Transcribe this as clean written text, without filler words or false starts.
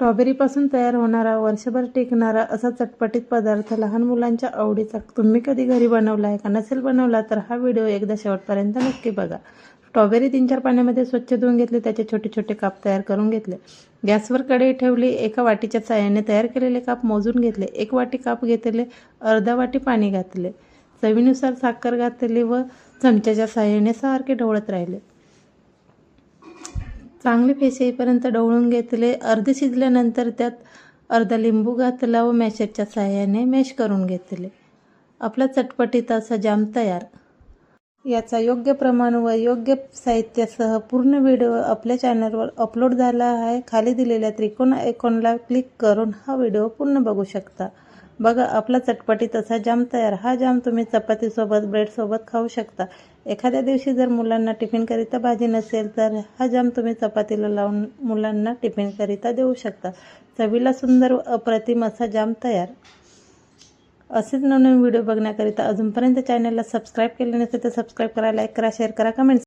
स्ट्रॉबेरीपासून तयार होणारा वर्षभर टिकणारा असा चटपटीत पदार्थ लहान मुलांच्या आवडीचा तुम्ही कधी घरी बनवला आहे का? नसेल बनवला तर हा व्हिडिओ एकदा शेवटपर्यंत नक्की बघा. स्ट्रॉबेरी 3-4 पाण्यामध्ये स्वच्छ धुवून घेतले, त्याचे छोटे छोटे काप तयार करून घेतले. गॅसवर कढई ठेवली, एका वाटीच्या साहाय्याने तयार केलेले काप मोजून घेतले. 1 वाटी काप घेतले, अर्धा वाटी पाणी घातले, चवीनुसार साखर घातली व चमच्याच्या साहाय्याने सारखे ढवळत राहिले. चांगले फेस येईपर्यंत ढवळून घेतले. अर्धे शिजल्यानंतर त्यात अर्धा लिंबू घातला व मॅशरच्या साहाय्याने मॅश करून घेतले. आपला चटपटीत असा जाम तयार. याचा योग्य प्रमाण व योग्य साहित्यासह पूर्ण व्हिडिओ आपल्या चॅनलवर अपलोड झाला आहे. खाली दिलेल्या त्रिकोण आयकॉनला क्लिक करून हा व्हिडिओ पूर्ण बघू शकता. बघा, आपला चटपटीत असा जाम तयार. हा जाम तुम्ही चपातीसोबत, ब्रेडसोबत खाऊ शकता. एखाद्या दिवशी जर मुलांना टिफिनकरिता भाजी नसेल तर हा जाम तुम्ही चपातीला लावून मुलांना टिफिनकरिता देऊ शकता. चवीला सुंदर व अप्रतिम असा जाम तयार. असेच नवनवीन व्हिडिओ बघण्याकरिता अजूनपर्यंत चॅनलला सबस्क्राईब केले नसेल तर सबस्क्राईब करा, लाईक करा, शेअर करा, कमेंट्स